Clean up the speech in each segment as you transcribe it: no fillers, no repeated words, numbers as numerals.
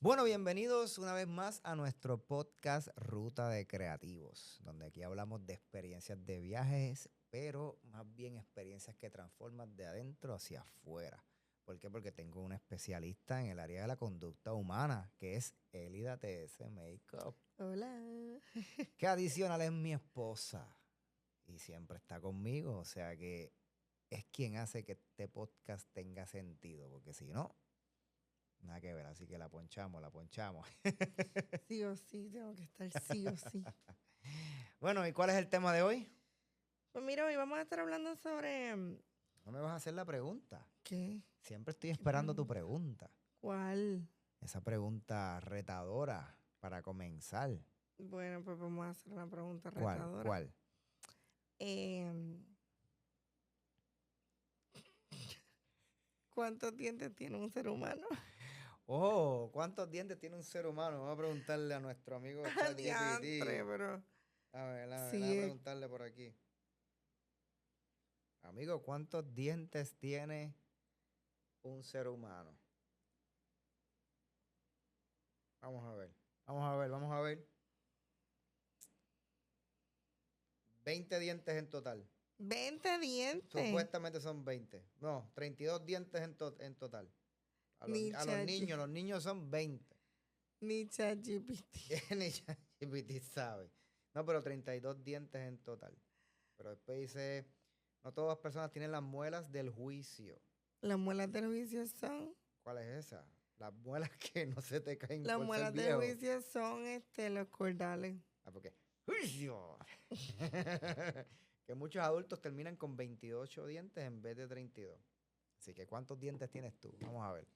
Bueno, bienvenidos una vez más a nuestro podcast Ruta de Creativos, donde aquí hablamos de experiencias de viajes, pero más bien experiencias que transforman de adentro hacia afuera. ¿Por qué? Porque tengo una especialista en el área de la conducta humana, que es Elida TS Makeup, Hola. que adicional es mi esposa y siempre está conmigo, o sea que es quien hace que este podcast tenga sentido, porque si no, nada que ver, así que la ponchamos, la ponchamos. Sí o sí, tengo que estar sí o sí. Bueno, ¿y cuál es el tema de hoy? Pues mira, hoy vamos a estar hablando sobre... No me vas a hacer la pregunta. ¿Qué? Siempre estoy ¿Qué esperando tu pregunta? pregunta. ¿Cuál? Esa pregunta retadora para comenzar. Bueno, pues vamos a hacer una pregunta ¿Cuál? retadora. ¿Cuál? ¿Cuántos dientes tiene un ser humano? Oh, ¿cuántos dientes tiene un ser humano? Vamos a preguntarle a nuestro amigo Diantre, ChatGPT. pero... Déjame Sí, preguntarle por aquí. Amigo, ¿cuántos dientes tiene un ser humano? Vamos a ver. Vamos a ver, vamos a ver. 20 dientes en total. 20 dientes. Supuestamente son 20. No, 32 dientes en total. A Ni los niños son 20. ChatGPT. Ni ChatGPT sabe. No, pero 32 dientes en total. Pero después dice, no todas las personas tienen las muelas del juicio. Las muelas del juicio son... ¿Cuál es esa? Las muelas que no se te caen Las por ser muelas del viejo. juicio son los cordales. Ah, porque juicio. Que muchos adultos terminan con 28 dientes en vez de 32. Así que, ¿cuántos dientes tienes tú? Vamos a ver.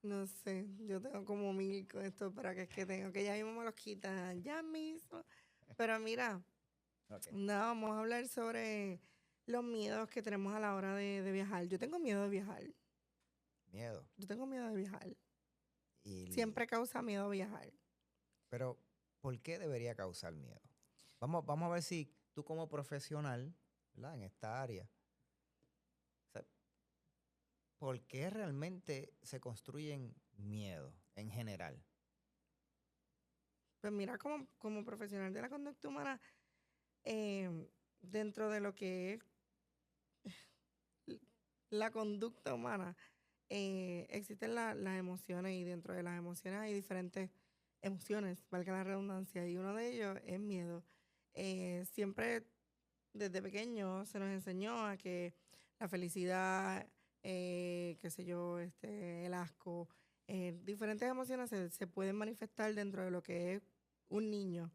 No sé, yo tengo como 1000 con esto, pero que es que tengo que ya mismo me los quitan, ya mismo. Pero mira, Ok. nada, vamos a hablar sobre los miedos que tenemos a la hora de viajar. Yo tengo miedo de viajar. Miedo. Yo tengo miedo de viajar. Y, Siempre causa miedo viajar. pero, ¿por qué debería causar miedo? Vamos a ver si tú como profesional, ¿verdad? En esta área, o sea, ¿por qué realmente se construyen miedos en general? Pues mira, como profesional de la conducta humana, dentro de lo que es la conducta humana, existen las emociones y dentro de las emociones hay diferentes emociones, valga la redundancia, y uno de ellos es miedo. Siempre desde pequeño se nos enseñó a que la felicidad, qué sé yo, el asco, diferentes emociones se pueden manifestar dentro de lo que es un niño,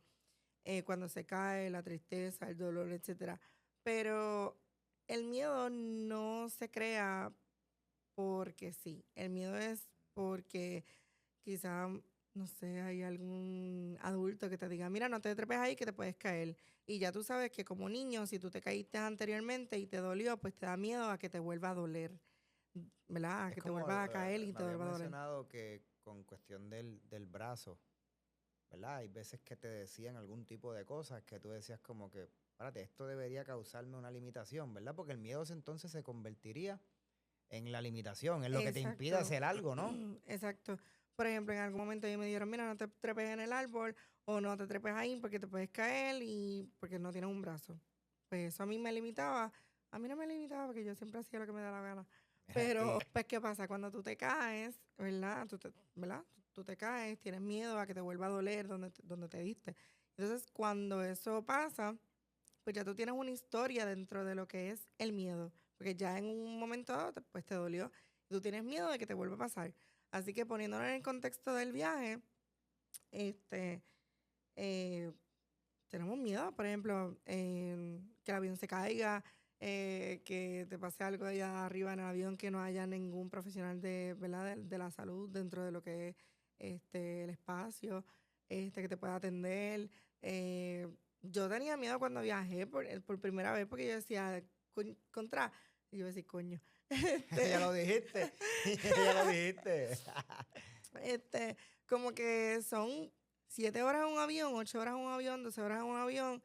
cuando se cae, la tristeza, el dolor, etcétera. Pero el miedo no se crea porque sí. El miedo es porque quizá, no sé, hay algún adulto que te diga, mira, no te trepes ahí que te puedes caer. Y ya tú sabes que como niño, si tú te caíste anteriormente y te dolió, pues te da miedo a que te vuelva a doler, ¿verdad? A Es que te como vuelvas a caer y me te habían vuelva a doler. mencionado que con cuestión del brazo, ¿verdad? Hay veces que te decían algún tipo de cosas que tú decías como que, espérate, esto debería causarme una limitación, ¿verdad? Porque el miedo entonces se convertiría en la limitación, en lo que te impide Exacto, hacer algo, ¿no? exacto. Por ejemplo, en algún momento ellos me dijeron, mira, no te trepes en el árbol o no te trepes ahí porque te puedes caer y porque no tienes un brazo. Pues eso a mí me limitaba. A mí no me limitaba porque yo siempre hacía lo que me da la gana. Pero, Y pues, ¿qué pasa? Cuando tú te caes, ¿verdad? ¿Verdad? Tú te caes, tienes miedo a que te vuelva a doler donde te diste. Entonces, cuando eso pasa, pues ya tú tienes una historia dentro de lo que es el miedo, porque ya en un momento dado pues te dolió y tú tienes miedo de que te vuelva a pasar. Así que poniéndolo en el contexto del viaje, este, eh, tenemos miedo, por ejemplo, que el avión se caiga, que te pase algo allá arriba en el avión, que no haya ningún profesional ¿verdad? De la salud dentro de lo que es el espacio, que te pueda atender. Yo tenía miedo cuando viajé por primera vez porque yo decía, contra, y yo iba a decir, coño, ya lo dijiste, ya lo dijiste. este, como que son 7 horas en un avión, 8 horas en un avión, 12 horas en un avión.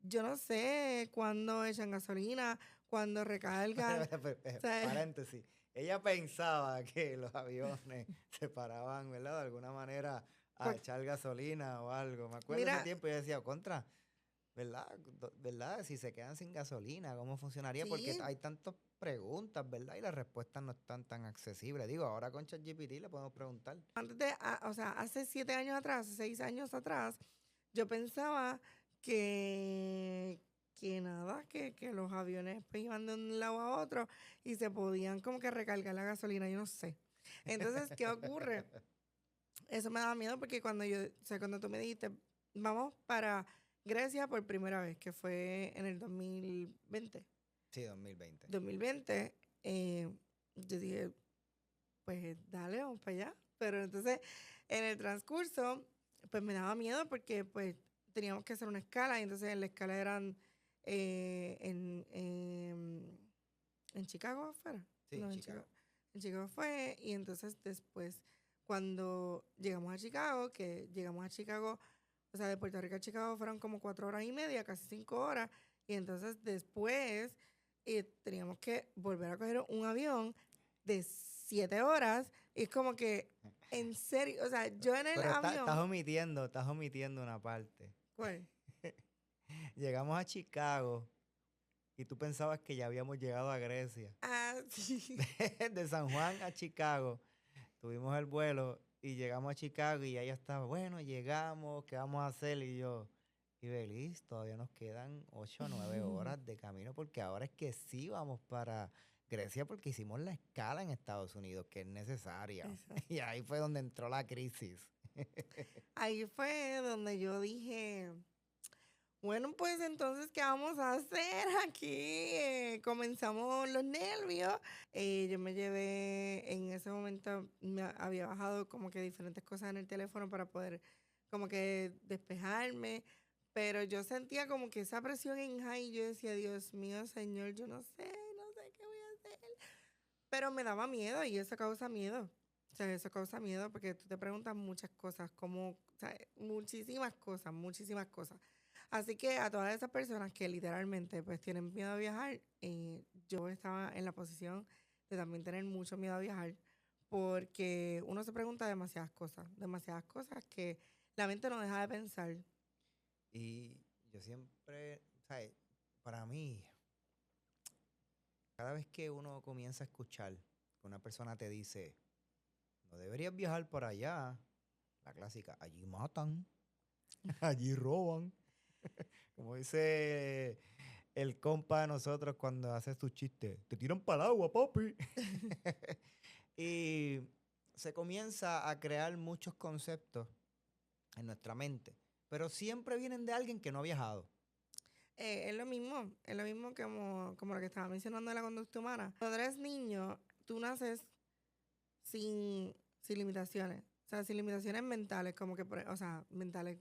Yo no sé cuándo echan gasolina, cuándo recargan. O sea, Paréntesis. ella pensaba que los aviones se paraban, ¿verdad? De alguna manera a Pues, echar gasolina o algo. Me acuerdo ese mira, tiempo y yo decía, contra, ¿verdad? ¿Verdad? Si se quedan sin gasolina, ¿cómo funcionaría? Porque sí, hay tantas preguntas, ¿verdad? Y las respuestas no están tan accesibles. Digo, ahora con ChatGPT le podemos preguntar. o sea, hace 7 años atrás, 6 años atrás, yo pensaba que, que nada, que los aviones pues, iban de un lado a otro y se podían como que recargar la gasolina, yo no sé. Entonces, ¿qué ocurre? Eso me daba miedo porque o sea, cuando tú me dijiste, vamos para Grecia por primera vez, que fue en el 2020, Sí, 2020. 2020, yo dije, pues dale, vamos para allá. Pero entonces, en el transcurso, pues me daba miedo porque pues teníamos que hacer una escala y entonces en la escala eran eh, en, en, en Chicago fuera. Sí, No, Chicago. En Chicago fue y entonces después cuando llegamos a Chicago, que llegamos a Chicago, o sea, de Puerto Rico a Chicago fueron como 4 horas y media, casi 5 horas, y entonces después teníamos que volver a coger un avión de 7 horas, y es como que, en serio, o sea, yo en el Pero avión, estás omitiendo una parte. ¿cuál? Llegamos a Chicago y tú pensabas que ya habíamos llegado a Grecia. Ah, sí. De San Juan a Chicago. Tuvimos el vuelo y llegamos a Chicago y ella estaba, bueno, llegamos, ¿qué vamos a hacer? Y yo, y Belis, todavía nos quedan 8 o 9 horas de camino porque ahora es que sí vamos para Grecia porque hicimos la escala en Estados Unidos, que es necesaria. Exacto. Y ahí fue donde entró la crisis. Ahí fue donde yo dije, bueno, pues entonces, ¿qué vamos a hacer aquí? Comenzamos los nervios. Yo me llevé, en ese momento había bajado como que diferentes cosas en el teléfono para poder como que despejarme, pero yo sentía como que esa presión en high, yo decía, Dios mío, Señor, yo no sé qué voy a hacer. Pero me daba miedo y eso causa miedo. O sea, eso causa miedo porque tú te preguntas muchas cosas, como, o sea, muchísimas cosas, muchísimas cosas. Así que a todas esas personas que literalmente pues tienen miedo a viajar, yo estaba en la posición de también tener mucho miedo a viajar porque uno se pregunta demasiadas cosas que la mente no deja de pensar. Y yo siempre, ¿sabes? Para mí, cada vez que uno comienza a escuchar que una persona te dice, no deberías viajar por allá, la clásica, allí matan, allí roban, como dice el compa de nosotros cuando hace sus chistes, te tiran para el agua, papi. Y se comienza a crear muchos conceptos en nuestra mente, pero siempre vienen de alguien que no ha viajado. Es lo mismo como lo que estaba mencionando de la conducta humana. Cuando eres niño, tú naces sin limitaciones. O sea, sin limitaciones mentales, como que, o sea, mentales.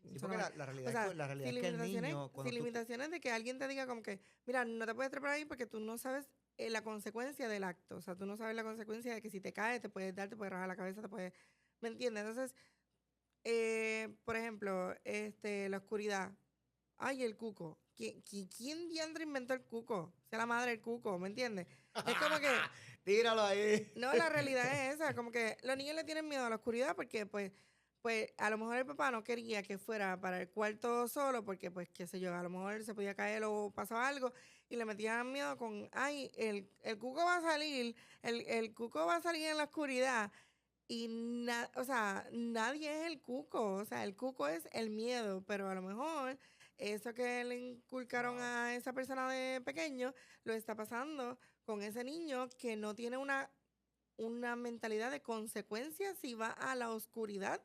Sí, Suena porque mal. la O realidad, sea, la realidad sin es que el limitaciones, niño, cuando sin tú... limitaciones de que alguien te diga como que, mira, no te puedes trepar ahí porque tú no sabes la consecuencia del acto. O sea, tú no sabes la consecuencia de que si te caes, te puedes dar, te puedes rajar la cabeza, te puedes... ¿Me entiendes? Entonces, por ejemplo, la oscuridad. Ay, el cuco. ¿Quién diantre inventó el cuco? O sea, la madre del cuco, ¿me entiendes? Es como que, Tíralo ahí. no, la realidad es esa, como que los niños le tienen miedo a la oscuridad porque, pues, a lo mejor el papá no quería que fuera para el cuarto solo porque, pues, qué sé yo, a lo mejor se podía caer o pasaba algo y le metían miedo con, ay, el cuco va a salir, el cuco va a salir en la oscuridad. Y, o sea, nadie es el cuco, o sea, el cuco es el miedo, pero a lo mejor eso que le inculcaron Wow. a esa persona de pequeño lo está pasando con ese niño que no tiene una mentalidad de consecuencias si va a la oscuridad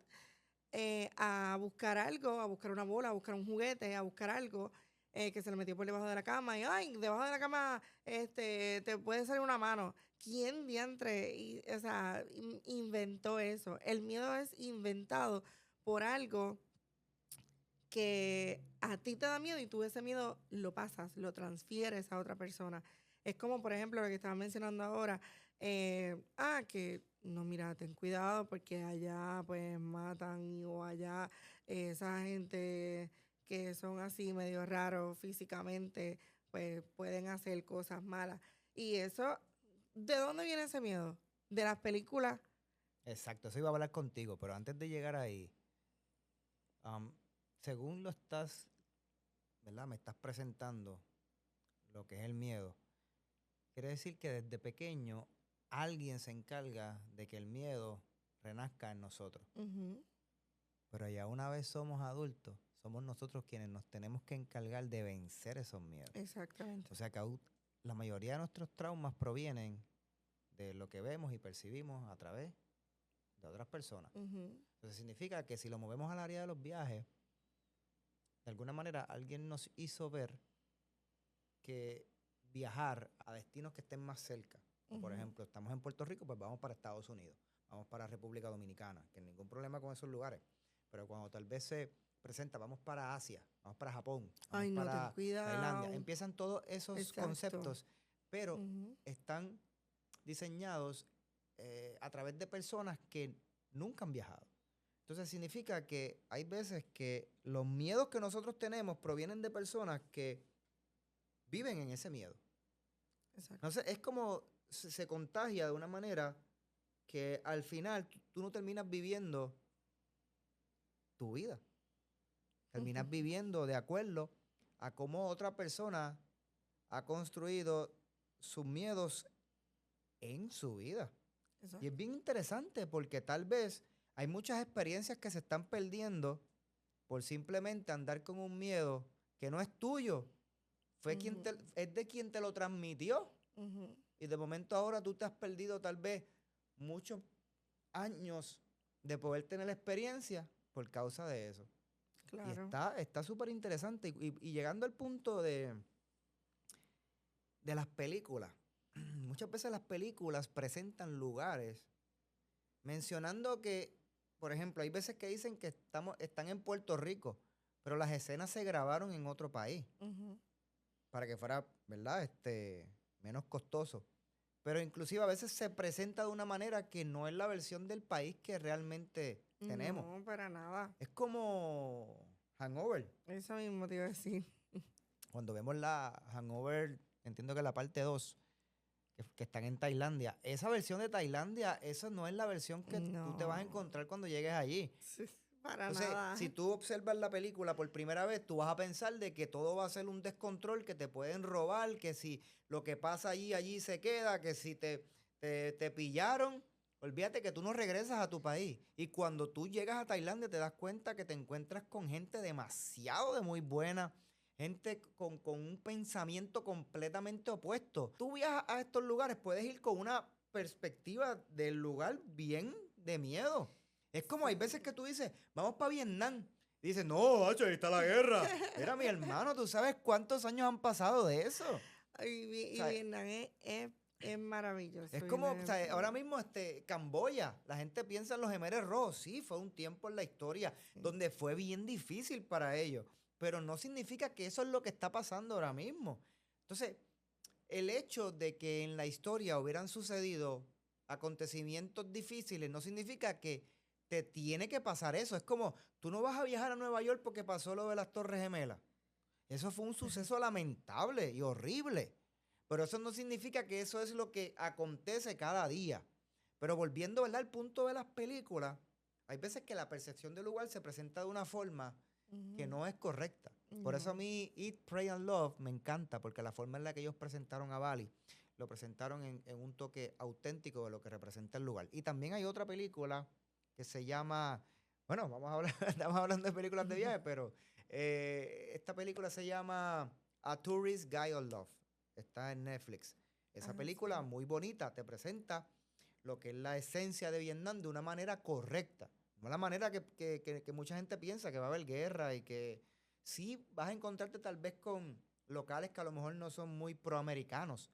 a buscar algo, a buscar una bola, a buscar un juguete, a buscar algo que se le metió por debajo de la cama y, ay, debajo de la cama te puede salir una mano. ¿Quién diantre o sea, inventó eso? El miedo es inventado por algo que a ti te da miedo y tú ese miedo lo pasas, lo transfieres a otra persona. Es como, por ejemplo, lo que estaba mencionando ahora, que no, mira, ten cuidado porque allá pues matan o allá esa gente que son así medio raros físicamente, pues pueden hacer cosas malas. Y eso ¿De dónde viene ese miedo? De las películas. Exacto, eso iba a hablar contigo, pero antes de llegar ahí, am, según lo estás, ¿verdad? Me estás presentando lo que es el miedo. Quiere decir que desde pequeño alguien se encarga de que el miedo renazca en nosotros. Ujú, Pero ya una vez somos adultos, somos nosotros quienes nos tenemos que encargar de vencer esos miedos. exactamente. O sea que la mayoría de nuestros traumas provienen de lo que vemos y percibimos a través de otras personas. Ujú, Entonces significa que si lo movemos al área de los viajes, de alguna manera alguien nos hizo ver que viajar a destinos que estén más cerca, o por ujú. ejemplo, estamos en Puerto Rico, pues vamos para Estados Unidos, vamos para República Dominicana, que ningún problema con esos lugares. Pero cuando tal vez se presenta, vamos para Asia, vamos para Japón, vamos Ay, no, ten para Tailandia, cuidado. empiezan todos esos Exacto. conceptos, pero Ujú, están diseñados a través de personas que nunca han viajado. Entonces significa que hay veces que los miedos que nosotros tenemos provienen de personas que viven en ese miedo. exacto. Entonces es como se contagia de una manera que al final tú no terminas viviendo tu vida. Ujú, Terminas viviendo de acuerdo a cómo otra persona ha construido sus miedos en su vida. Y es exacto. bien interesante porque tal vez hay muchas experiencias que se están perdiendo por simplemente andar con un miedo que no es tuyo. Ujú, Es de quien te lo transmitió. ujú, Y de momento ahora tú te has perdido tal vez muchos años de poder tener la experiencia por causa de eso. Y claro. está súper interesante. Y llegando al punto de las películas. Muchas veces las películas presentan lugares mencionando que, por ejemplo, hay veces que dicen que están en Puerto Rico, pero las escenas se grabaron en otro país Ujú, para que fuera, ¿verdad? Menos costoso. Pero inclusive a veces se presenta de una manera que no es la versión del país que realmente tenemos. no, para nada. Es como Hangover. Eso mismo te iba a decir. Cuando vemos la Hangover, entiendo que la parte 2 que están en Tailandia. Esa versión de Tailandia, esa no es la versión que tú te vas a No, encontrar cuando llegues allí. para Entonces, nada. si tú observas la película por primera vez, tú vas a pensar de que todo va a ser un descontrol, que te pueden robar, que si lo que pasa allí se queda, que si te pillaron, olvídate que tú no regresas a tu país. Y cuando tú llegas a Tailandia te das cuenta que te encuentras con gente demasiado de muy buena, gente con un pensamiento completamente opuesto. Tú viajas a estos lugares, puedes ir con una perspectiva del lugar bien de miedo. Es como hay veces que Sí. tú dices, vamos para Vietnam. Y dices, no, macho, ahí está la guerra. Mira, mi hermano, ¿tú sabes cuántos años han pasado de eso? Ay, O y sea, Vietnam es maravilloso. es como, Vietnam o es sea, ahora bello. mismo Camboya, la gente piensa en los Jemeres Rojos. Sí, fue un tiempo en la historia Sí. donde fue bien difícil para ellos, pero no significa que eso es lo que está pasando ahora mismo. Entonces, el hecho de que en la historia hubieran sucedido acontecimientos difíciles no significa que te tiene que pasar eso. Es como, tú no vas a viajar a Nueva York porque pasó lo de las Torres Gemelas. Eso fue un suceso lamentable y horrible. Pero eso no significa que eso es lo que acontece cada día. Pero volviendo, ¿verdad?, al punto de las películas, hay veces que la percepción del lugar se presenta de una forma que Ujú, no es correcta. Por eso a no. mí Eat, Pray and Love me encanta, porque la forma en la que ellos presentaron a Bali, lo presentaron en un toque auténtico de lo que representa el lugar. Y también hay otra película que se llama, bueno, vamos a hablar, estamos hablando de películas de viaje, pero esta película se llama A Tourist Guide of Love. Está en Netflix. Esa Ah, película sí. muy bonita te presenta lo que es la esencia de Vietnam de una manera correcta. No la manera que mucha gente piensa que va a haber guerra y que sí vas a encontrarte tal vez con locales que a lo mejor no son muy proamericanos,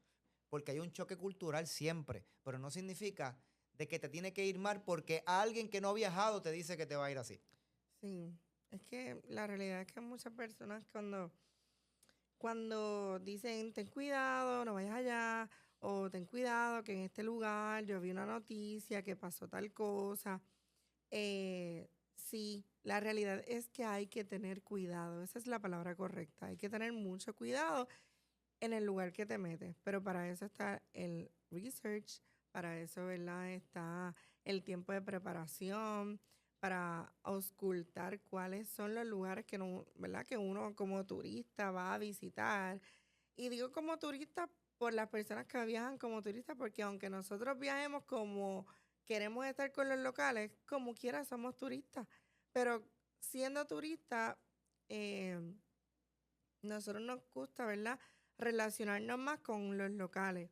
porque hay un choque cultural siempre, pero no significa de que te tiene que ir mal porque alguien que no ha viajado te dice que te va a ir así. Sí. Es que la realidad es que muchas personas cuando dicen ten cuidado, no vayas allá, o ten cuidado que en este lugar yo vi una noticia que pasó tal cosa. Sí, la realidad es que hay que tener cuidado, esa es la palabra correcta, hay que tener mucho cuidado en el lugar que te metes, pero para eso está research, para eso, ¿verdad? Está el tiempo de preparación, para auscultar cuáles son los lugares que, no, ¿verdad? Que uno como turista va a visitar. Y digo como turista por las personas que viajan como turistas, porque aunque nosotros viajemos como queremos estar con los locales, como quiera somos turistas. Pero siendo turistas, eh, nosotros nos gusta, ¿verdad? Relacionarnos más con los locales,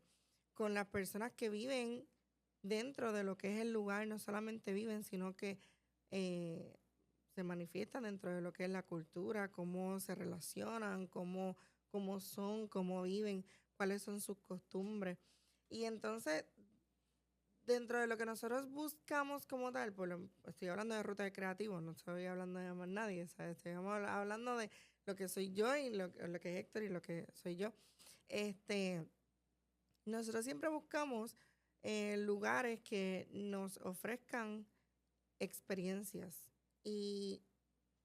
con las personas que viven dentro de lo que es el lugar, no solamente viven, sino que eh, se manifiestan dentro de lo que es la cultura, cómo se relacionan, cómo son, cómo viven, cuáles son sus costumbres. Y entonces, dentro de lo que nosotros buscamos como tal, estoy hablando de ruta de creativos, no estoy hablando de más nadie, ¿sabes? Estoy hablando de lo que soy yo y lo que es Héctor y lo que soy yo. Nosotros siempre buscamos lugares que nos ofrezcan experiencias. Y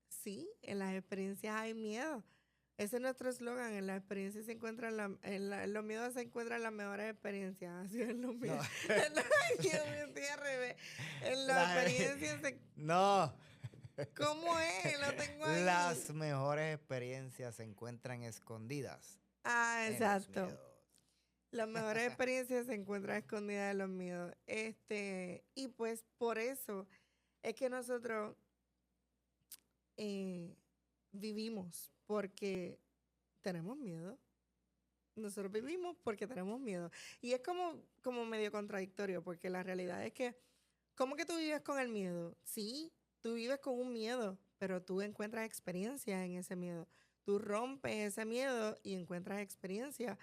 sí, en las experiencias hay miedo. Ese es nuestro eslogan, en las experiencias se encuentran en los miedos se encuentran las mejores experiencias. Así es los miedos. No. Ay, Dios mío, estoy al revés. En las experiencias se... No. ¿Cómo es? Lo tengo ahí. Las mejores experiencias se encuentran escondidas Ah, en los exacto. miedos. Las mejores experiencias se encuentran escondidas en los miedos. Y pues por eso es que nosotros vivimos, porque tenemos miedo. Nosotros vivimos porque tenemos miedo. Y es como medio contradictorio, porque la realidad es que, ¿cómo que tú vives con el miedo? Sí, tú vives con un miedo, pero tú encuentras experiencia en ese miedo. Tú rompes ese miedo y encuentras experiencia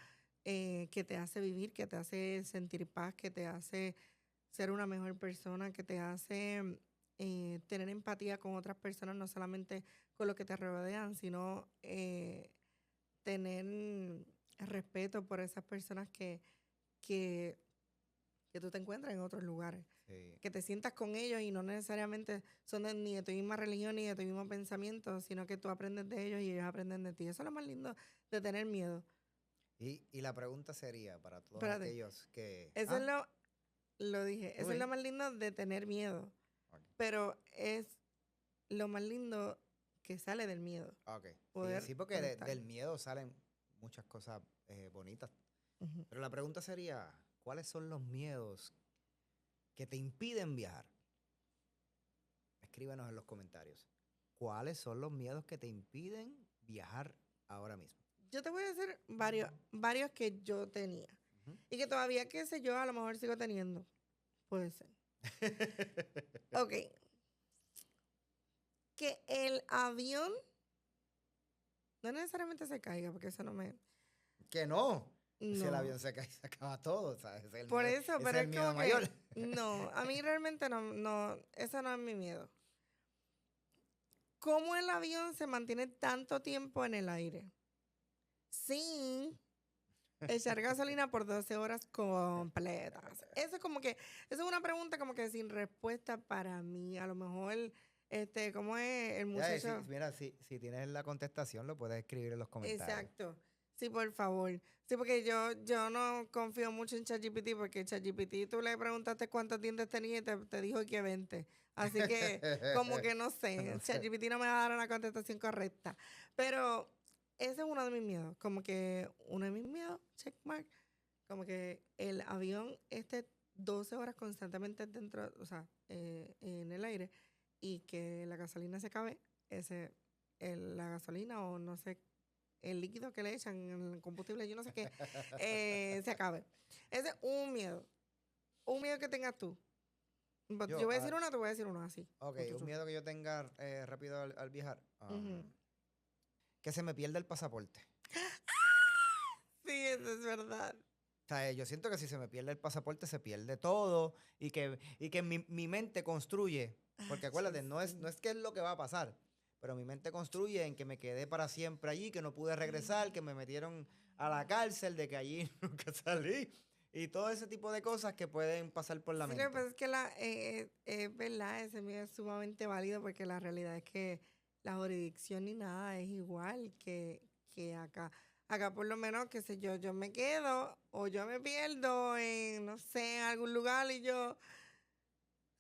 que te hace vivir, que te hace sentir paz, que te hace ser una mejor persona, que te hace tener empatía con otras personas, no solamente con lo que te rodean, sino tener respeto por esas personas que, que tú te encuentras en otros lugares. Sí. Que te sientas con ellos y no necesariamente son ni de tu misma religión ni de tu mismo pensamiento, sino que tú aprendes de ellos y ellos aprenden de ti. Eso es lo más lindo de tener miedo. Y la pregunta sería para todos Espérate, aquellos que... eso es lo dije, eso es lo Uy. más lindo de tener miedo, Ok. pero es lo más lindo que sale del miedo. Ok. Poder Sí, porque conectar. del miedo salen muchas cosas bonitas. Ujú. Pero la pregunta sería, ¿cuáles son los miedos que te impiden viajar? Escríbenos en los comentarios. ¿Cuáles son los miedos que te impiden viajar ahora mismo? Yo te voy a decir varios que yo tenía Ujú. y que todavía, qué sé yo, a lo mejor sigo teniendo. Puede ser. Ok. Que el avión no necesariamente se caiga, porque eso no me... Que no. Si el No. avión se cae, se acaba todo. ¿Sabes? Ese es el Por miedo, eso, ese pero es el es miedo como mayor. que... No, a mí realmente no, eso no es mi miedo. ¿Cómo el avión se mantiene tanto tiempo en el aire sin echar gasolina por 12 horas completas? Eso es como que, eso es una pregunta como que sin respuesta para mí. A lo mejor, ¿cómo es el Ya, muchacho? mira, si tienes la contestación, lo puedes escribir en los comentarios. Exacto. Sí, por favor. Sí, porque yo no confío mucho en ChatGPT, porque ChatGPT tú le preguntaste cuántos dientes tenía y te dijo que 20. Así que, como que no sé, ChatGPT no me va a dar una contestación correcta. Pero ese es uno de mis miedos. Como que uno de mis miedos, checkmark, como que el avión esté 12 horas constantemente dentro, o sea, en el aire, y que la gasolina se acabe, la gasolina o no sé, el líquido que le echan, el combustible, yo no sé qué, se acabe. Ese es un miedo. Un miedo que tengas tú. Yo voy a decir uno, te voy a decir uno así. Ok, Con tu un turno. miedo que yo tenga rápido al viajar. Ujú. Que se me pierda el pasaporte. Sí, eso es verdad. O sea, yo siento que si se me pierde el pasaporte, se pierde todo y que mi mente construye, porque acuérdate, no es que es lo que va a pasar, pero mi mente construye en que me quedé para siempre allí, que no pude regresar, que me metieron a la cárcel, de que allí nunca salí, y todo ese tipo de cosas que pueden pasar por la Sí, lo mente. que pasa es que es verdad, ese miedo es sumamente válido, porque la realidad es que la jurisdicción ni nada es igual que acá. Acá por lo menos, qué sé yo me quedo o yo me pierdo en, no sé, en algún lugar y yo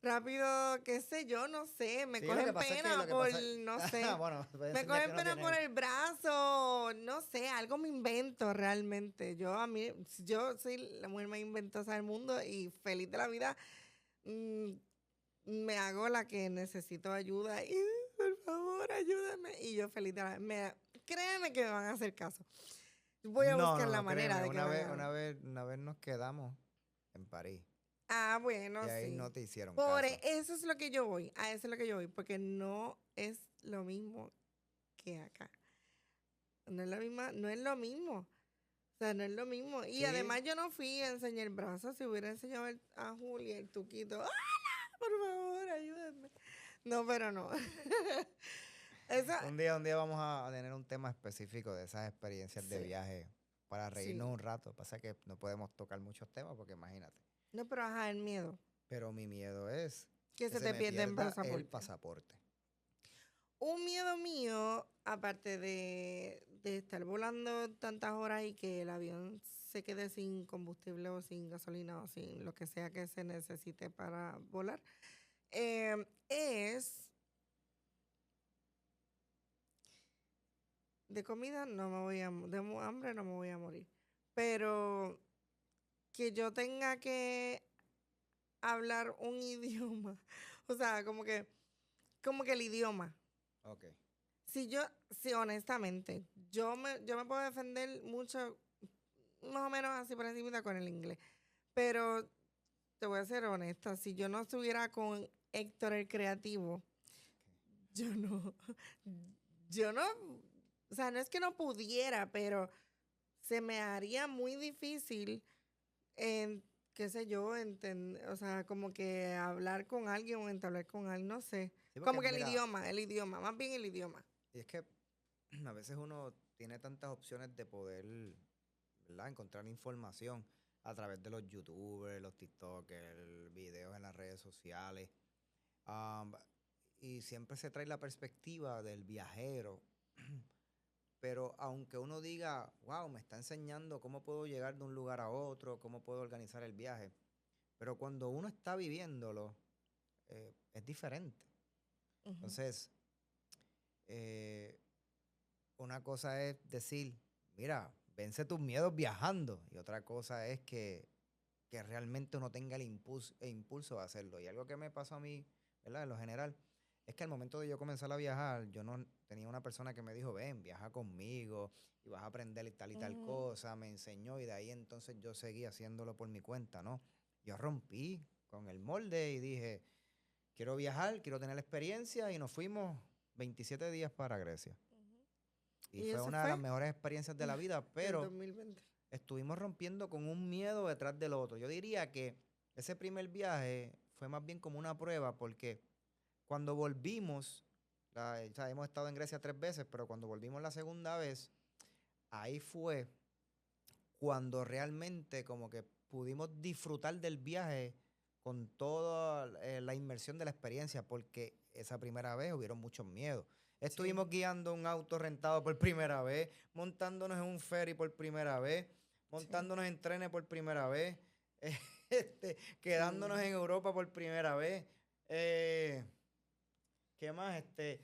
rápido, qué sé yo, no sé, me Sí, lo que cogen pasa es que pena lo que por, pasa. no sé, Bueno, puede me enseñar que cogen no pena por tiene. el brazo, no sé, algo me invento realmente. Yo soy la mujer más inventosa del mundo y feliz de la vida. mm, Me hago la que necesito ayuda y por favor, ayúdame. Y yo feliz de la vida. Créeme que me van a hacer caso. Voy a No, buscar no, la no, manera créeme. de que Una me vez, hagan. una vez nos quedamos en París Ah, y bueno, ahí sí. no te hicieron Por caso. eso es lo que yo voy. A eso es lo que yo voy. Porque no es lo mismo que acá. No es la misma, no es lo mismo. O sea, no es lo mismo. Y Sí, además yo no fui a enseñar el brazo. Si hubiera enseñado a Julia el tuquito, ¡ah, por favor, ayúdenme! No, pero no. Esa, un día vamos a tener un tema específico de esas experiencias de sí, viaje para reírnos sí. un rato. Pasa que no podemos tocar muchos temas porque imagínate. No, pero ajá, el miedo. Pero mi miedo es Que que se se te me pierde en pierda el pasaporte. pasaporte. Un miedo mío, aparte de estar volando tantas horas y que el avión se quede sin combustible o sin gasolina o sin lo que sea que se necesite para volar, es de comida no me voy a, hambre no me voy a morir, pero que yo tenga que hablar un idioma, o sea, como que el idioma. Ok. Sí, honestamente, yo me puedo defender mucho, más o menos así por encima con el inglés. Pero te voy a ser honesta, si yo no estuviera con Héctor el creativo, yo no, yo no, o sea, no es que no pudiera, pero se me haría muy difícil en, qué sé yo, o sea, como que hablar con alguien o entablar con alguien, no sé. Sí, porque Como que mira, el idioma, más bien el idioma. y es que a veces uno tiene tantas opciones de poder, ¿verdad? Encontrar información a través de los youtubers, los tiktokers, videos en las redes sociales. Am, y siempre se trae la perspectiva del viajero. Pero aunque uno diga, wow, me está enseñando cómo puedo llegar de un lugar a otro, cómo puedo organizar el viaje, pero cuando uno está viviéndolo, es diferente. Ujú. Entonces, eh, una cosa es decir, mira, vence tus miedos viajando, y otra cosa es que realmente uno tenga el impulso de hacerlo. Y algo que me pasó a mí, ¿verdad? En lo general, es que al momento de yo comenzar a viajar, yo no tenía una persona que me dijo, ven, viaja conmigo y vas a aprender y tal Ujú. cosa, me enseñó y de ahí entonces yo seguí haciéndolo por mi cuenta, ¿no? Yo rompí con el molde y dije, quiero viajar, quiero tener la experiencia y nos fuimos 27 días para Grecia. Y Y fue eso una de las fue mejores experiencias de la vida, el pero 2020. estuvimos rompiendo con un miedo detrás del otro. Yo diría que ese primer viaje fue más bien como una prueba porque cuando volvimos, o sea, hemos estado en Grecia 3 veces, pero cuando volvimos la segunda vez, ahí fue cuando realmente como que pudimos disfrutar del viaje con toda la inmersión de la experiencia, porque esa primera vez hubieron muchos miedos. Sí. Estuvimos guiando un auto rentado por primera vez, montándonos en un ferry por primera vez, Sí, montándonos en trenes por primera vez, quedándonos sí, en Europa por primera vez. eh, ¿Qué más?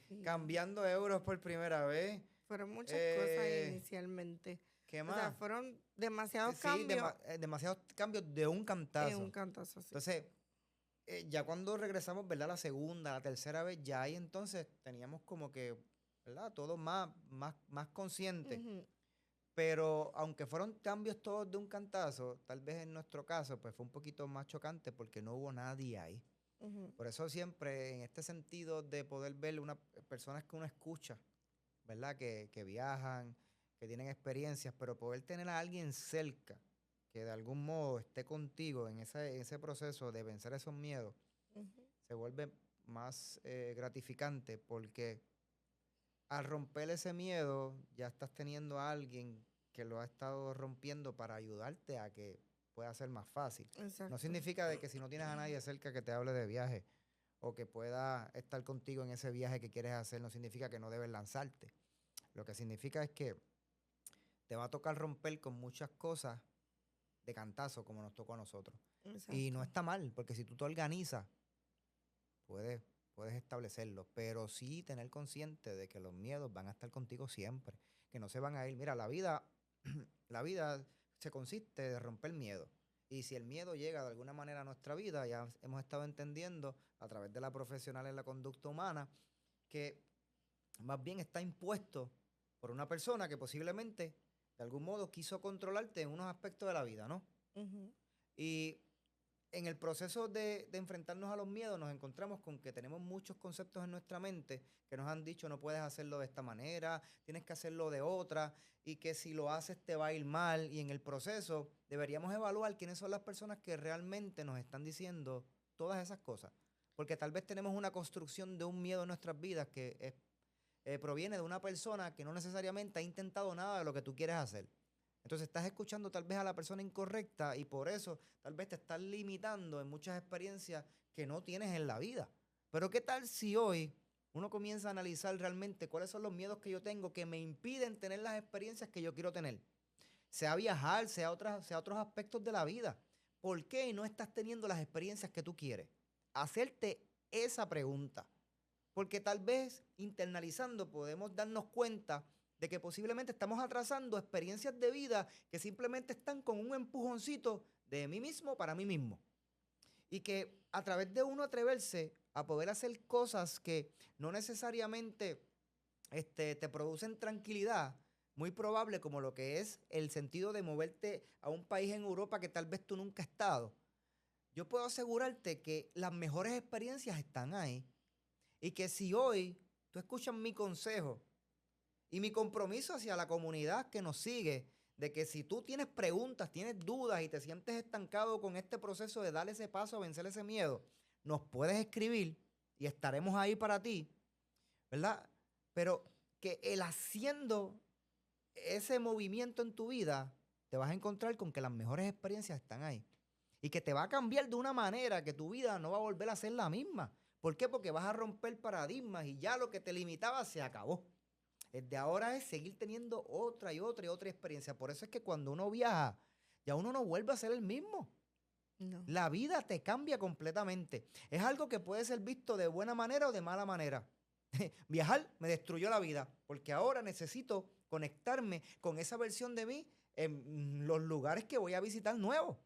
sí. Cambiando euros por primera vez. Fueron muchas cosas eh, inicialmente. ¿Qué O sea, más? fueron demasiados Sí, cambios demasiados cambios de un en un cantazo. cantazo, sí. Entonces, ya cuando regresamos, ¿verdad? La segunda, la tercera vez, ya ahí entonces teníamos como que, ¿verdad? Todo más consciente. Ujú, Pero aunque fueron cambios todos de un cantazo, tal vez en nuestro caso, pues fue un poquito más chocante porque no hubo nadie ahí. ujú, Por eso siempre, en este sentido de poder ver unas personas que uno escucha, ¿verdad? Que viajan, que tienen experiencias, pero poder tener a alguien cerca que de algún modo esté contigo en ese proceso de vencer esos miedos, ujú. se vuelve más gratificante porque al romper ese miedo ya estás teniendo a alguien que lo ha estado rompiendo para ayudarte a que pueda ser más fácil. No Exacto. significa de que si no tienes a nadie cerca que te hable de viaje o que pueda estar contigo en ese viaje que quieres hacer, no significa que no debes lanzarte. Lo que significa es que te va a tocar romper con muchas cosas de cantazo como nos tocó a nosotros. Y no Exacto. está mal, porque si tú te organizas, puedes, puedes establecerlo, pero sí tener consciente de que los miedos van a estar contigo siempre, que no se van a ir. Mira, la vida, la vida se consiste de romper miedo. Y si el miedo llega de alguna manera a nuestra vida, ya hemos estado entendiendo a través de la profesional en la conducta humana, que más bien está impuesto por una persona que posiblemente de algún modo quiso controlarte en unos aspectos de la vida, ¿no? Ujú. Y en el proceso de enfrentarnos a los miedos nos encontramos con que tenemos muchos conceptos en nuestra mente que nos han dicho no puedes hacerlo de esta manera, tienes que hacerlo de otra y que si lo haces te va a ir mal y en el proceso deberíamos evaluar quiénes son las personas que realmente nos están diciendo todas esas cosas. Porque tal vez tenemos una construcción de un miedo en nuestras vidas que proviene de una persona que no necesariamente ha intentado nada de lo que tú quieres hacer. Entonces estás escuchando tal vez a la persona incorrecta y por eso tal vez te estás limitando en muchas experiencias que no tienes en la vida. Pero ¿qué tal si hoy uno comienza a analizar realmente cuáles son los miedos que yo tengo que me impiden tener las experiencias que yo quiero tener? Sea viajar, sea otros aspectos de la vida. ¿Por qué no estás teniendo las experiencias que tú quieres? Hacerte esa pregunta. Porque tal vez internalizando podemos darnos cuenta de que posiblemente estamos atrasando experiencias de vida que simplemente están con un empujoncito de mí mismo para mí mismo. Y que a través de uno atreverse a poder hacer cosas que no necesariamente te producen tranquilidad, muy probable como lo que es el sentido de moverte a un país en Europa que tal vez tú nunca has estado, yo puedo asegurarte que las mejores experiencias están ahí. Y que si hoy tú escuchas mi consejo y mi compromiso hacia la comunidad que nos sigue, de que si tú tienes preguntas, tienes dudas y te sientes estancado con este proceso de darle ese paso a vencer ese miedo, nos puedes escribir y estaremos ahí para ti, ¿verdad? Pero que el haciendo ese movimiento en tu vida, te vas a encontrar con que las mejores experiencias están ahí. Y que te va a cambiar de una manera que tu vida no va a volver a ser la misma. ¿Por qué? Porque vas a romper paradigmas y ya lo que te limitaba se acabó. Desde ahora es seguir teniendo otra y otra y otra experiencia. Por eso es que cuando uno viaja, ya uno no vuelve a ser el mismo. No. La vida te cambia completamente. Es algo que puede ser visto de buena manera o de mala manera. Viajar me destruyó la vida porque ahora necesito conectarme con esa versión de mí en los lugares que voy a visitar nuevos.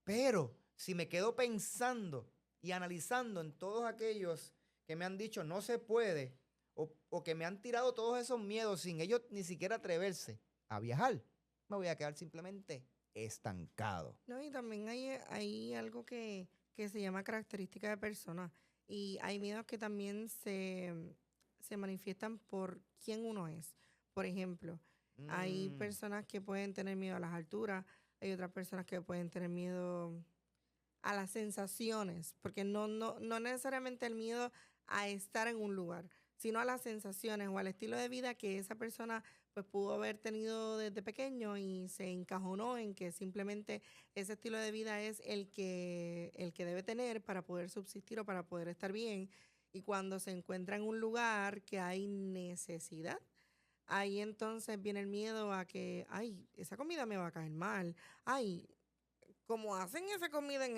Pero si me quedo pensando y analizando en todos aquellos que me han dicho no se puede o que me han tirado todos esos miedos sin ellos ni siquiera atreverse a viajar, me voy a quedar simplemente estancado. No, y también hay algo que se llama característica de persona. Y hay miedos que también se manifiestan por quién uno es. Por ejemplo, hay Mm, personas que pueden tener miedo a las alturas, hay otras personas que pueden tener miedo a las sensaciones, porque no necesariamente el miedo a estar en un lugar, sino a las sensaciones o al estilo de vida que esa persona pues pudo haber tenido desde pequeño y se encajonó en que simplemente ese estilo de vida es el que debe tener para poder subsistir o para poder estar bien. Y cuando se encuentra en un lugar que hay necesidad, ahí entonces viene el miedo a que, ay, esa comida me va a caer mal, ay, como hacen esa comida en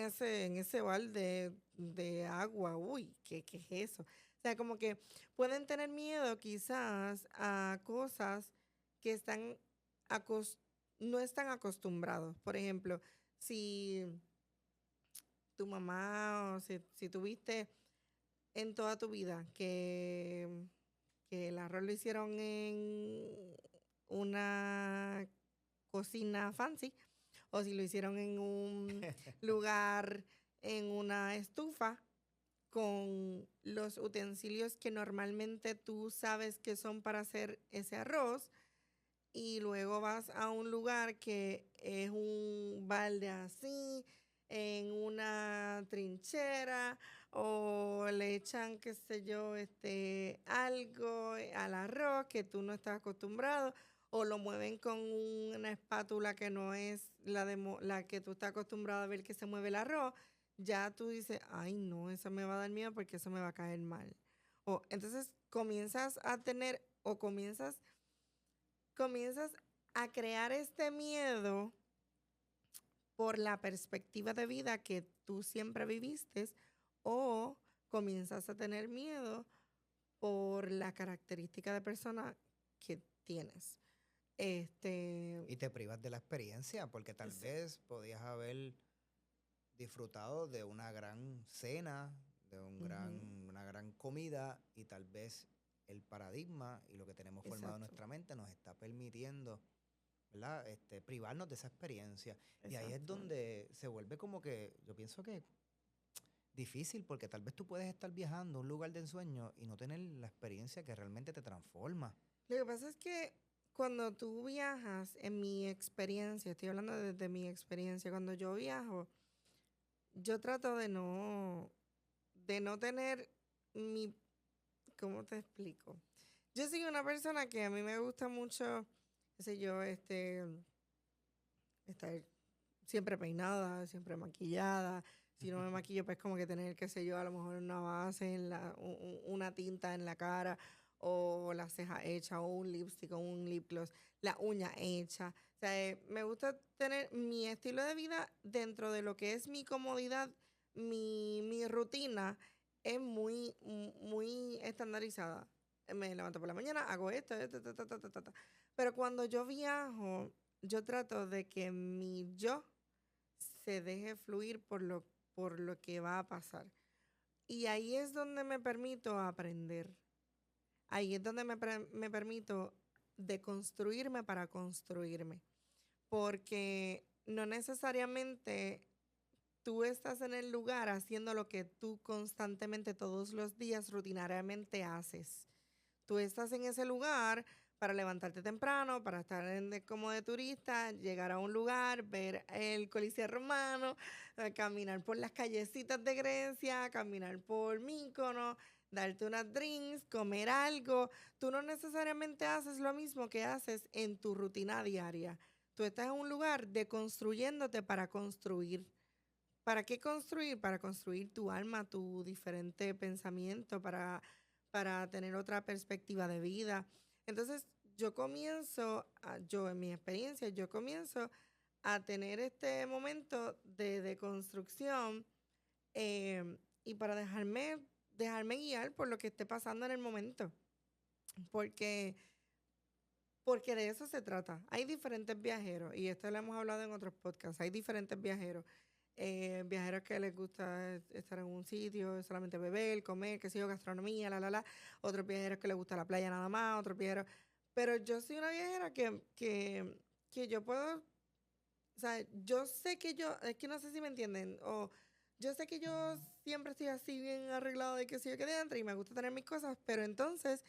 ese balde de agua, uy, ¿qué es eso? O sea, como que pueden tener miedo quizás a cosas que acos- no están acostumbrados. Por ejemplo, si tu mamá o si tuviste en toda tu vida que el arroz lo hicieron en una cocina fancy, o si lo hicieron en un lugar, en una estufa, con los utensilios que normalmente tú sabes que son para hacer ese arroz, y luego vas a un lugar que es un balde así, en una trinchera, o le echan, qué sé yo, algo al arroz que tú no estás acostumbrado, o lo mueven con una espátula que no es la que tú estás acostumbrado a ver que se mueve el arroz, ya tú dices, ay no, eso me va a dar miedo porque eso me va a caer mal. Entonces comienzas a tener, o comienzas a crear este miedo por la perspectiva de vida que tú siempre viviste o comienzas a tener miedo por la característica de persona que tienes. Y te privas de la experiencia porque tal Sí. vez podías haber disfrutado de una gran cena, de una gran comida y tal vez el paradigma y lo que tenemos formado en Exacto. nuestra mente nos está permitiendo, ¿verdad? Privarnos de esa experiencia. Y ahí es donde se vuelve como que, yo pienso que difícil porque tal vez tú puedes estar viajando a un lugar de ensueño y no tener la experiencia que realmente te transforma. Lo que pasa es que cuando tú viajas, en mi experiencia, estoy hablando desde mi experiencia, cuando yo viajo, yo trato de no tener mi, ¿cómo te explico? Yo soy una persona que a mí me gusta mucho, qué sé yo, estar siempre peinada, siempre maquillada. Si no me maquillo, pues como que tener, qué sé yo, a lo mejor una base, una tinta en la cara, o la ceja hecha, o un lipstick, o un lip gloss, la uña hecha. O sea, me gusta tener mi estilo de vida dentro de lo que es mi comodidad, mi rutina es muy estandarizada. Me levanto por la mañana, hago esto, ta, ta, ta, ta, ta, ta. Pero cuando yo viajo, yo trato de que mi yo se deje fluir por lo que va a pasar. Y ahí es donde me permito aprender. Ahí es donde me permito deconstruirme para construirme. Porque no necesariamente tú estás en el lugar haciendo lo que tú constantemente todos los días rutinariamente haces. Tú estás en ese lugar para levantarte temprano, para estar como de turista, llegar a un lugar, ver el Coliseo Romano, caminar por las callecitas de Grecia, caminar por Mícono, darte unas drinks, comer algo. Tú no necesariamente haces lo mismo que haces en tu rutina diaria. Tú estás en un lugar deconstruyéndote para construir. ¿Para qué construir? Para construir tu alma, tu diferente pensamiento, para tener otra perspectiva de vida. Entonces, yo en mi experiencia, yo comienzo a tener este momento de construcción y para dejarme guiar por lo que esté pasando en el momento. Porque, porque de eso se trata. Hay diferentes viajeros, y esto lo hemos hablado en otros podcasts, hay diferentes viajeros. Viajeros que les gusta estar en un sitio, solamente beber, comer, qué sé yo, gastronomía, la. Otros viajeros que les gusta la playa nada más, otros viajeros. Pero yo soy una viajera que yo puedo, o sea, yo sé que es que no sé si me entienden, o yo sé que yo siempre estoy así bien arreglado de que sé yo que dentro y me gusta tener mis cosas, pero entonces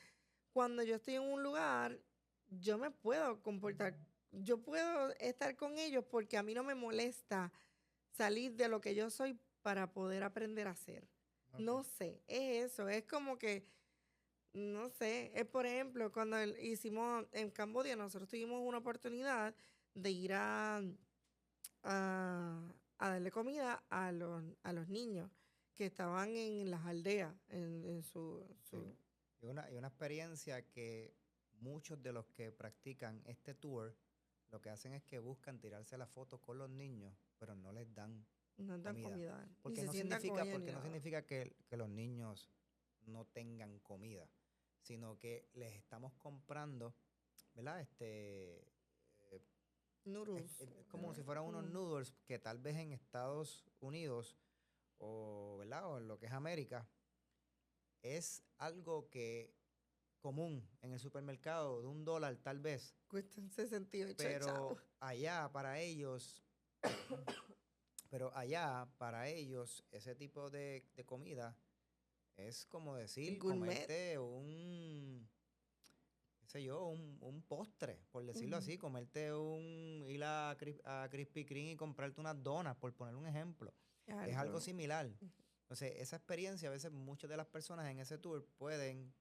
cuando yo estoy en un lugar, yo me puedo comportar, yo puedo estar con ellos porque a mí no me molesta salir de lo que yo soy para poder aprender a hacer. Okay. No sé, es eso, es como que, no sé, es por ejemplo, cuando hicimos en Camboya, nosotros tuvimos una oportunidad de ir a darle comida a los niños que estaban en las aldeas, en su... Sí. Y una experiencia que muchos de los que practican este tour lo que hacen es que buscan tirarse la foto con los niños, pero no les dan No dan comida. comida, ni Porque se no sientan con significa, ella ni porque no nada. significa que los niños no tengan comida, sino que les estamos comprando, ¿verdad? Noodles. Es como si fueran unos noodles que tal vez en Estados Unidos o, ¿verdad? O en lo que es América, es algo que común en el supermercado de $1 tal vez, Cuestan 68 chavos. pero allá para ellos, pero allá para ellos ese tipo de comida es como decir Gourmet. comerte qué sé yo, un postre, por decirlo Ujú. así, comerte ir a Krispy Kreme y comprarte unas donas, por poner un ejemplo. Es algo Algo. similar. Entonces, esa experiencia, a veces muchas de las personas en ese tour pueden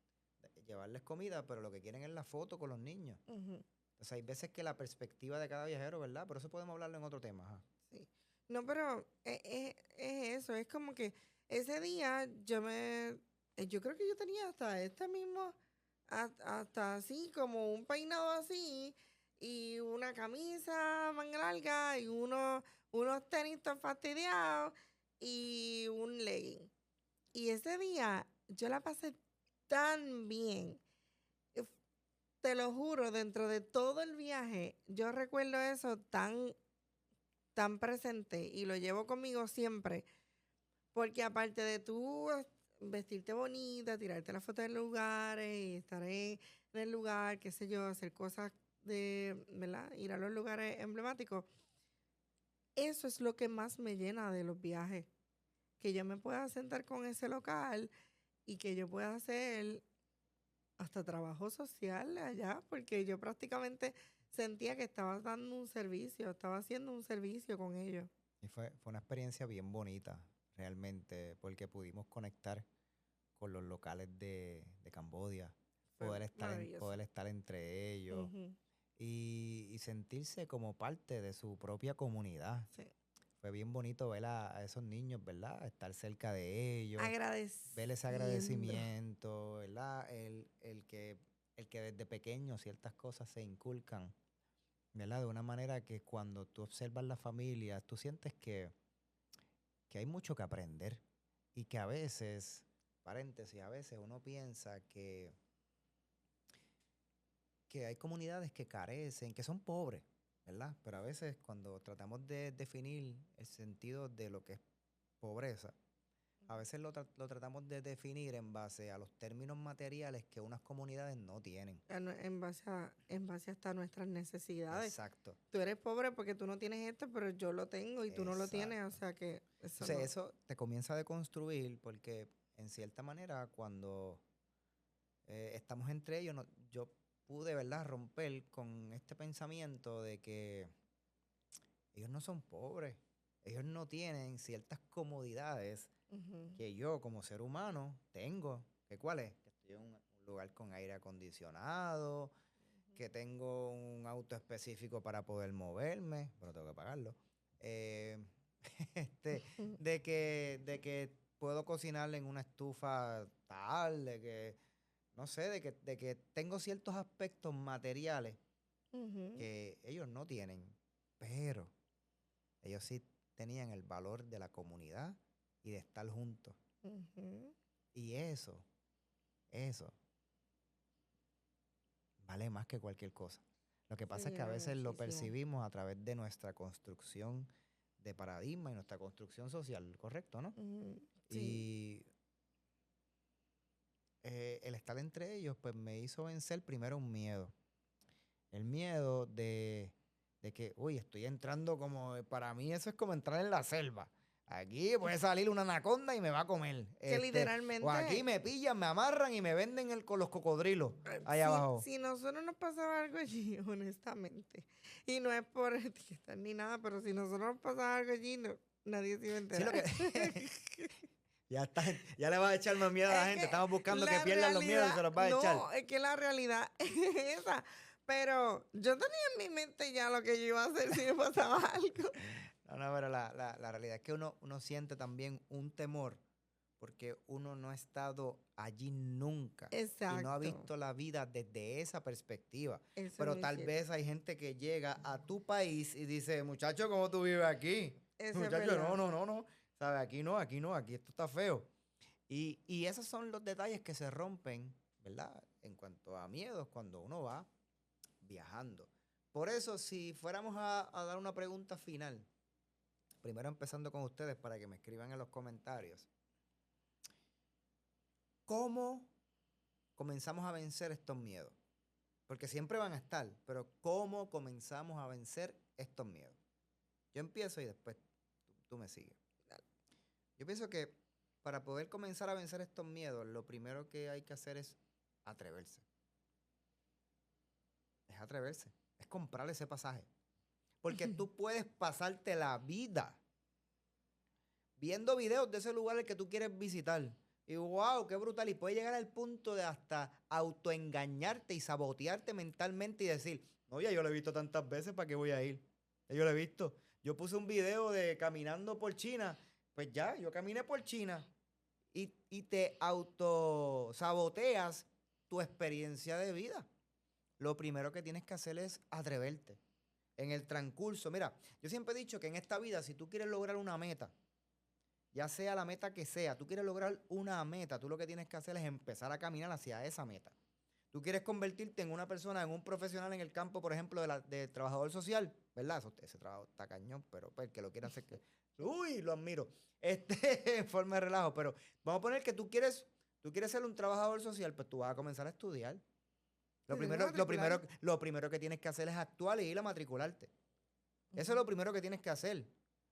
llevarles comida, pero lo que quieren es la foto con los niños. Ujú. Entonces, hay veces que la perspectiva de cada viajero, ¿verdad? Pero eso podemos hablarlo en otro tema. Ajá. Sí. No, pero es eso, es como que ese día yo creo que yo tenía hasta hasta así, como un peinado así, y una camisa manga larga y unos tenis tan fastidiados y un legging. Y ese día yo la pasé tan bien. eh, Te lo juro, dentro de todo el viaje, yo recuerdo eso tan presente y lo llevo conmigo siempre. Porque aparte de tú vestirte bonita, tirarte las fotos en lugares y estar en el lugar, qué sé yo, hacer cosas ¿verdad? Ir a los lugares emblemáticos, eso es lo que más me llena de los viajes. Que yo me pueda sentar con ese local y que yo pueda hacer hasta trabajo social allá, porque yo prácticamente sentía que estaba dando un servicio, estaba haciendo un servicio con ellos. Y fue una experiencia bien bonita, realmente, porque pudimos conectar con los locales de Camboya, Fue poder maravilloso. estar entre ellos Ujú, y sentirse como parte de su propia comunidad. sí. Fue bien bonito ver a esos niños, ¿verdad? Estar cerca de ellos, ver ese Agradeciendo. agradecimiento, ¿verdad? El que desde pequeño ciertas cosas se inculcan, ¿verdad? De una manera que cuando tú observas la familia, tú sientes que hay mucho que aprender y que a veces, paréntesis, a veces uno piensa que hay comunidades que carecen, que son pobres, ¿verdad? Pero a veces cuando tratamos de definir el sentido de lo que es pobreza, a veces lo tratamos de definir en base a los términos materiales que unas comunidades no tienen. En base hasta nuestras necesidades. Exacto, Tú eres pobre porque tú no tienes esto, pero yo lo tengo y tú no lo tienes, o exacto. sea que eso Entonces no. eso te comienza a deconstruir porque en cierta manera cuando estamos entre ellos, yo pude, ¿verdad?, romper con este pensamiento de que ellos no son pobres, ellos no tienen ciertas comodidades Ujú, que yo como ser humano tengo. ¿Que cuál es? Que estoy en un lugar con aire acondicionado, que tengo un auto específico para poder moverme, pero tengo que pagarlo. Eh, este, ujú, de que puedo cocinar en una estufa tal, de que, no sé, de que tengo ciertos aspectos materiales ujú, que ellos no tienen, pero ellos sí tenían el valor de la comunidad y de estar juntos. ujú. Y eso vale más que cualquier cosa. Lo que Se pasa es que a llena veces lo muchísimo. percibimos a través de nuestra construcción de paradigma y nuestra construcción social, ¿correcto, no? Ujú, sí. Y el estar entre ellos, pues me hizo vencer primero un miedo. El miedo de que, uy, estoy entrando como, para mí eso es como entrar en la selva. Aquí puede salir una anaconda y me va a comer. Que O aquí literalmente, me pillan, me amarran y me venden con los cocodrilos allá si, abajo. si nosotros nos pasaba algo allí, honestamente, y no es por etiquetar ni nada, pero si nosotros nos pasaba algo allí, nadie se iba a Sí, lo enterar. que... ya está, ya le vas a echar más miedo a la Es gente. que Estamos buscando que la pierdan los miedos y realidad, se los va a echar. no, es que la realidad es esa. Pero yo tenía en mi mente ya lo que yo iba a hacer si me pasaba algo. No, no, pero la realidad es que uno siente también un temor porque uno no ha estado allí nunca y no ha Exacto, visto la vida desde esa perspectiva. eso es Pero muy tal cierto. vez hay gente que llega a tu país y dice, muchacho, ¿cómo tú vives aquí? Eso es Muchacho, no, verdad. no, no, no. ¿Sabes? Aquí no, aquí esto está feo. Y esos son los detalles que se rompen, ¿verdad? En cuanto a miedos cuando uno va viajando. Por eso, si fuéramos a dar una pregunta final, primero empezando con ustedes para que me escriban en los comentarios, ¿cómo comenzamos a vencer estos miedos? Porque siempre van a estar, pero ¿cómo comenzamos a vencer estos miedos? Yo empiezo y después tú me sigues. Yo pienso que para poder comenzar a vencer estos miedos, lo primero que hay que hacer es atreverse. Es atreverse, es comprar ese pasaje. Porque tú puedes pasarte la vida viendo videos de ese lugar al que tú quieres visitar. Y wow, qué brutal. Y puede llegar al punto de hasta autoengañarte y sabotearte mentalmente y decir, no, ya yo lo he visto tantas veces, ¿para qué voy a ir? Ya yo lo he visto. Yo puse un video de caminando por China. Pues ya, yo caminé por China. Y te autosaboteas tu experiencia de vida. lo primero que tienes que hacer es atreverte. En el transcurso, mira, yo siempre he dicho que en esta vida, si tú quieres lograr una meta, ya sea la meta que sea, tú quieres lograr una meta, tú lo que tienes que hacer es empezar a caminar hacia esa meta. Tú quieres convertirte en una persona, en un profesional en el campo, por ejemplo, de trabajador social, ¿verdad? Ese trabajo está cañón, pero pues, el que lo quiera hacer, que, uy, lo admiro, en forma de relajo, pero vamos a poner que tú quieres ser un trabajador social, pues tú vas a comenzar a estudiar. Te tengo que matricular. Lo primero que tienes que hacer es actuar y ir a matricularte. Eso es Ujú. lo primero que tienes que hacer.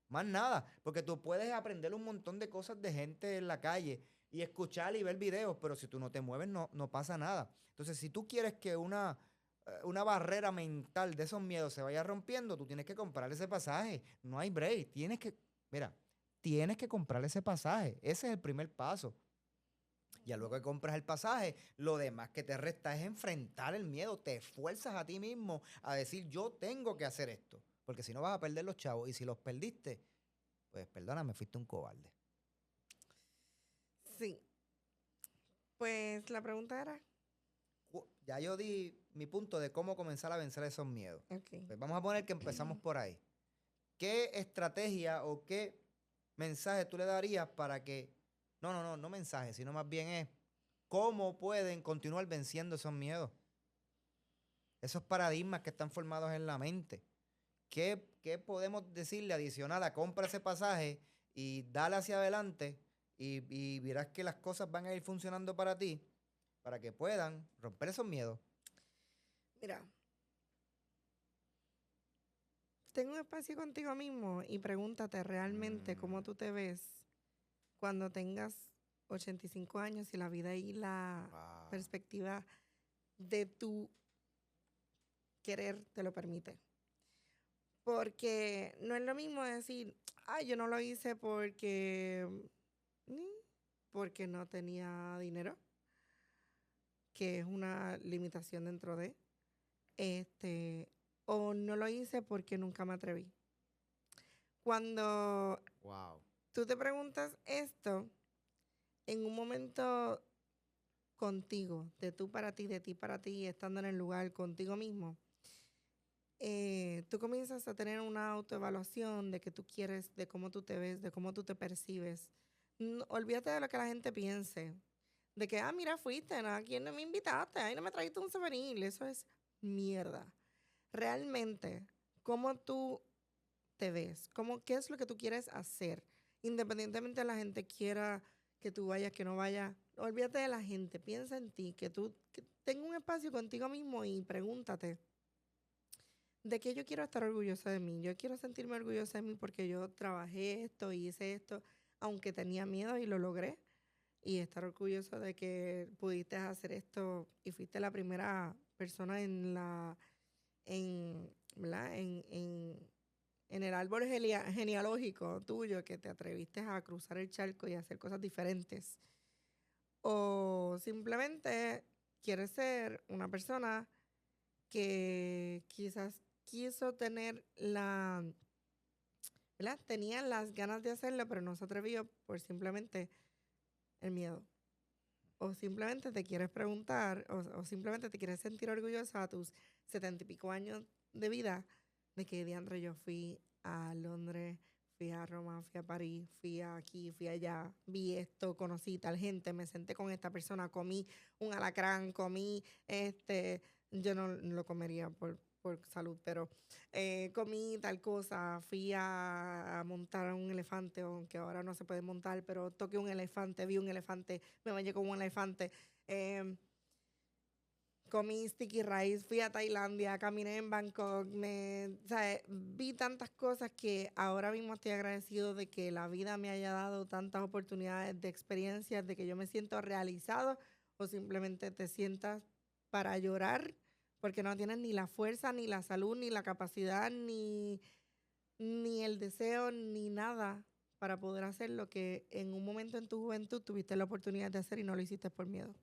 Más nada, porque tú puedes aprender un montón de cosas de gente en la calle y escuchar y ver videos, pero si tú no te mueves no pasa nada. Entonces, si tú quieres que una barrera mental de esos miedos se vaya rompiendo, tú tienes que comprar ese pasaje. No hay break. Mira, tienes que comprar ese pasaje. Ese es el primer paso. Ya luego que compras el pasaje, lo demás que te resta es enfrentar el miedo. Te esfuerzas a ti mismo a decir, yo tengo que hacer esto. Porque si no vas a perder los chavos. Y si los perdiste, pues perdóname, fuiste un cobarde. Sí, pues la pregunta era, Ya yo di mi punto de cómo comenzar a vencer esos miedos. ok. Pues vamos a poner que empezamos por ahí. ¿Qué estrategia o qué mensaje tú le darías para que... No mensaje, sino más bien es cómo pueden continuar venciendo esos miedos, esos paradigmas que están formados en la mente? ¿Qué podemos decirle adicional a compra ese pasaje y dale hacia adelante y verás que las cosas van a ir funcionando para ti, para que puedan romper esos miedos? Mira, ten un espacio contigo mismo y pregúntate realmente cómo Mm, tú te ves cuando tengas 85 años y la vida y la wow. perspectiva de tu querer te lo permite. Porque no es lo mismo decir, ay, yo no lo hice porque no tenía dinero, que es una limitación dentro de, este, o no lo hice porque nunca me atreví. Cuando Wow. tú te preguntas esto, en un momento contigo, de tú para ti, de ti para ti, estando en el lugar contigo mismo, tú comienzas a tener una autoevaluación de que tú quieres, de cómo tú te ves, de cómo tú te percibes. Olvídate de lo que la gente piense, de que, mira, fuiste, ¿no? ¿A quién no me invitaste? Ay, no me trajiste un souvenir. Eso es mierda. Realmente, ¿cómo tú te ves? ¿Qué es lo que tú quieres hacer? Independientemente de la gente quiera que tú vayas, que no vayas, olvídate de la gente, piensa en ti, que tenga un espacio contigo mismo y pregúntate, ¿de qué yo quiero estar orgullosa de mí? Yo quiero sentirme orgullosa de mí porque yo trabajé esto, hice esto, aunque tenía miedo y lo logré. Y estar orgulloso de que pudiste hacer esto y fuiste la primera persona ¿verdad? En el árbol genealógico tuyo que te atreviste a cruzar el charco y hacer cosas diferentes. O simplemente quieres ser una persona que quizás quiso tener ¿verdad? Tenía las ganas de hacerlo, pero no se atrevió por simplemente el miedo. O simplemente te quieres preguntar, o simplemente te quieres sentir orgullosa a tus 70 y pico años de vida, de que diantre yo fui a Londres, fui a Roma, fui a París, fui aquí, fui allá, vi esto, conocí tal gente, me senté con esta persona, comí un alacrán, yo no lo comería por salud, pero comí tal cosa, fui a montar a un elefante, aunque ahora no se puede montar, pero toqué un elefante, vi un elefante, me bañé con un elefante, em, comí sticky rice, fui a Tailandia, caminé en Bangkok, o sea, vi tantas cosas que ahora mismo estoy agradecido de que la vida me haya dado tantas oportunidades de experiencias, de que yo me siento realizado o simplemente te sientas para llorar porque no tienes ni la fuerza, ni la salud, ni la capacidad, ni el deseo, ni nada para poder hacer lo que en un momento en tu juventud tuviste la oportunidad de hacer y no lo hiciste por miedo.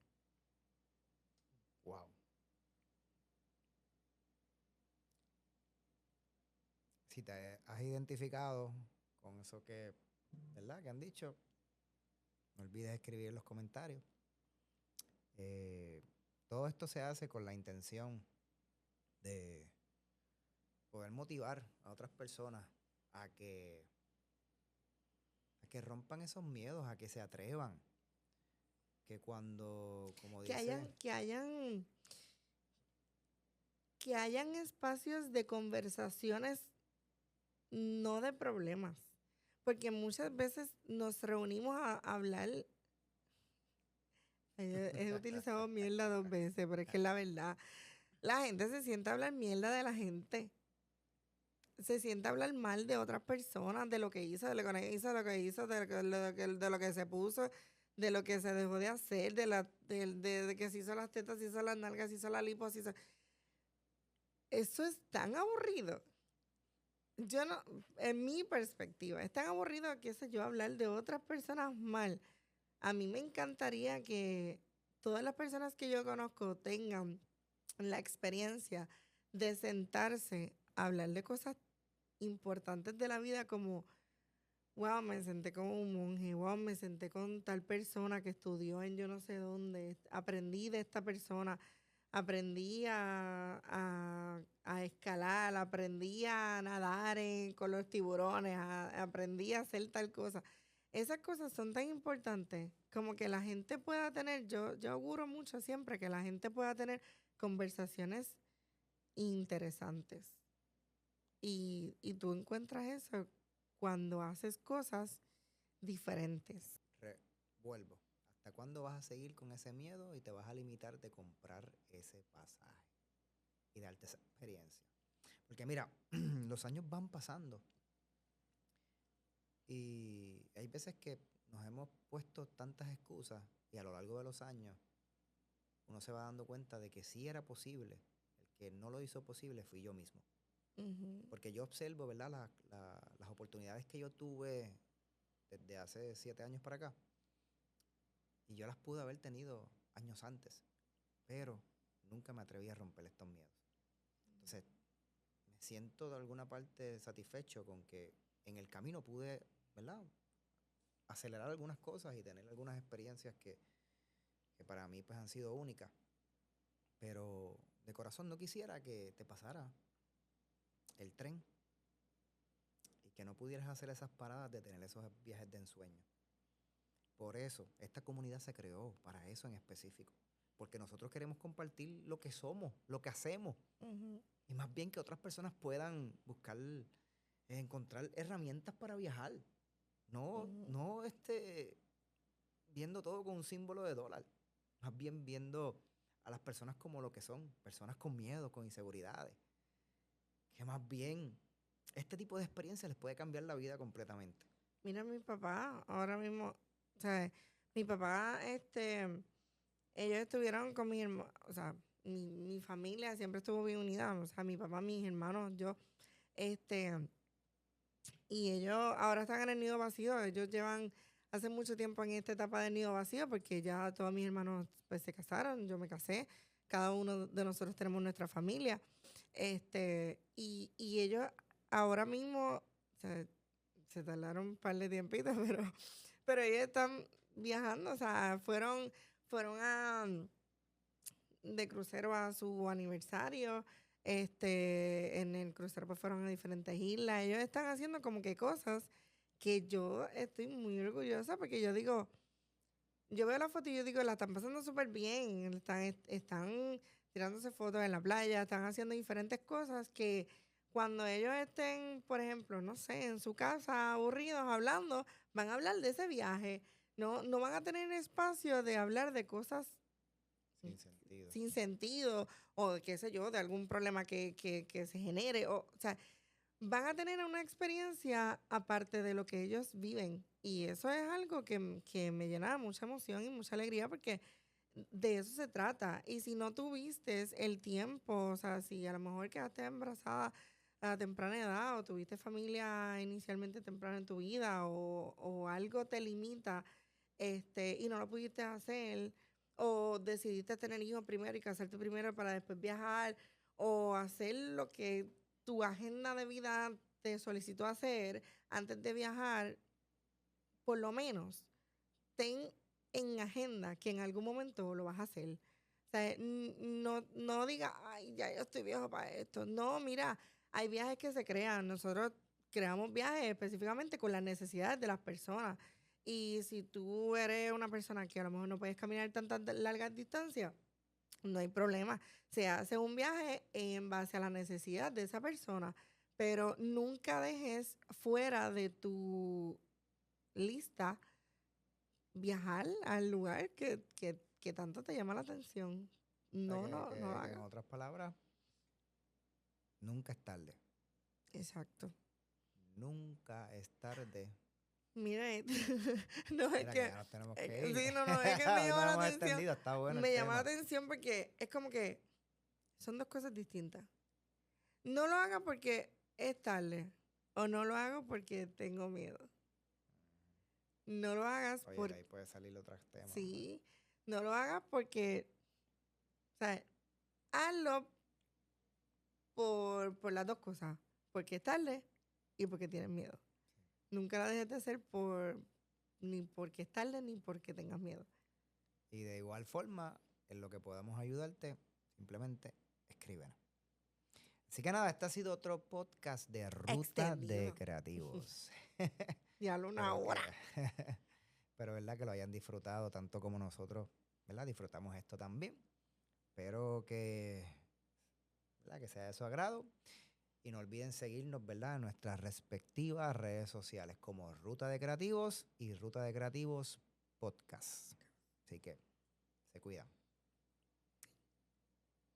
Wow. Si te has identificado con eso que, ¿verdad? Que han dicho, no olvides escribir en los comentarios. Eh, Todo esto se hace con la intención. de poder motivar a otras personas a que rompan esos miedos, a que se atrevan, que cuando, como Que dice, hayan, que hayan, que hayan espacios de conversaciones, no de problemas. Porque muchas veces nos reunimos a hablar. He utilizado mierda 2 veces, pero es que es la verdad. La gente se sienta a hablar mierda de la gente. Se sienta a hablar mal de otras personas, de lo que hizo, de lo que no hizo, de lo que hizo, de lo que se puso, de lo que se dejó de hacer, de que se hizo las tetas, se hizo las nalgas, se hizo la lipo, se hizo... Eso es tan aburrido. Yo no, en mi perspectiva, es tan aburrido, qué sé yo, hablar de otras personas mal. A mí me encantaría que todas las personas que yo conozco tengan la experiencia de sentarse a hablar de cosas importantes de la vida como, wow, me senté con un monje, wow, me senté con tal persona que estudió en yo no sé dónde, aprendí de esta persona, aprendí a escalar, aprendí a nadar con los tiburones, aprendí a hacer tal cosa. Esas cosas son tan importantes como que la gente pueda tener, yo auguro mucho siempre que la gente pueda tener conversaciones interesantes. Y tú encuentras eso cuando haces cosas diferentes. vuelvo. ¿Hasta cuándo vas a seguir con ese miedo y te vas a limitar de comprar ese pasaje y darte esa experiencia? Porque mira, los años van pasando y hay veces que nos hemos puesto tantas excusas y a lo largo de los años uno se va dando cuenta de que sí era posible. El que no lo hizo posible fui yo mismo. Ujú, Porque yo observo, ¿verdad? Las oportunidades que yo tuve desde hace 7 años para acá y yo las pude haber tenido años antes, pero nunca me atreví a romper estos miedos. Entonces, me siento de alguna parte satisfecho con que en el camino pude, ¿verdad? Acelerar algunas cosas y tener algunas experiencias que para mí pues han sido únicas. Pero de corazón no quisiera que te pasara el tren y que no pudieras hacer esas paradas de tener esos viajes de ensueño. Por eso, esta comunidad se creó, para eso en específico. Porque nosotros queremos compartir lo que somos, lo que hacemos. ujú, Y más bien que otras personas puedan buscar, encontrar herramientas para viajar. No, ujú. no viendo todo con un símbolo de dólar. Más bien viendo a las personas como lo que son, personas con miedo, con inseguridades. Que más bien este tipo de experiencia les puede cambiar la vida completamente. Mira, mi papá, ahora mismo, o sea, mi papá, ellos estuvieron con mis hermanos, o sea, mi familia siempre estuvo bien unida, o sea, mi papá, mis hermanos, yo, este, y ellos ahora están en el nido vacío, ellos llevan hace mucho tiempo en esta etapa del nido vacío porque ya todos mis hermanos pues se casaron, yo me casé, cada uno de nosotros tenemos nuestra familia, y ellos ahora mismo, o sea, se tardaron un par de tiempitos, pero ellos están viajando, o sea, fueron de crucero a su aniversario. En el crucero pues fueron a diferentes islas. Ellos están haciendo como que cosas que yo estoy muy orgullosa porque yo digo, yo veo la foto y yo digo, la están pasando súper bien, están tirándose fotos en la playa, están haciendo diferentes cosas que cuando ellos estén, por ejemplo, no sé, en su casa aburridos hablando, van a hablar de ese viaje. No van a tener espacio de hablar de cosas Sin sentido. sin sentido o qué sé yo, de algún problema que se genere. O sea, van a tener una experiencia aparte de lo que ellos viven. Y eso es algo que me llena de mucha emoción y mucha alegría porque de eso se trata. Y si no tuviste el tiempo, o sea, si a lo mejor quedaste embarazada a temprana edad o tuviste familia inicialmente temprano en tu vida o algo te limita y no lo pudiste hacer, o decidiste tener hijos primero y casarte primero para después viajar, o hacer lo que tu agenda de vida te solicitó hacer antes de viajar, por lo menos ten en agenda que en algún momento lo vas a hacer. sea, no diga, ay, ya yo estoy viejo para esto. No, mira, hay viajes que se crean. Nosotros creamos viajes específicamente con las necesidades de las personas. Y si tú eres una persona que a lo mejor no puedes caminar tantas largas distancias, no hay problema. Se hace un viaje en base a la necesidad de esa persona, pero nunca dejes fuera de tu lista viajar al lugar que tanto te llama la atención. O sea, No lo que en hagas. otras palabras, nunca es tarde. Exacto. Nunca es tarde. Mira, no es Mira que que, ya nos tenemos que ir. sí, no, es que me Hoy llama nos la hemos atención. extendido, está bueno el Me llama la tema. atención porque es como que son dos cosas distintas. No lo hagas porque es tarde o no lo hago porque tengo miedo. No lo hagas Oye, de porque ahí puede salir otros temas. sí, no lo hagas porque, o sea, hazlo por las dos cosas, porque es tarde y porque tienes miedo. Nunca la dejes de hacer ni porque es tarde ni porque tengas miedo. Y de igual forma, en lo que podamos ayudarte, simplemente escríbenos. Así que nada, este ha sido otro podcast de Ruta de Extendido. Creativos. Ya una Espero hora. pero verdad que lo hayan disfrutado tanto como nosotros, ¿verdad? Disfrutamos esto también. Espero que, ¿verdad? Que sea de su agrado. Y no olviden seguirnos, ¿verdad? En nuestras respectivas redes sociales como Ruta de Creativos y Ruta de Creativos Podcast. Así que se cuidan.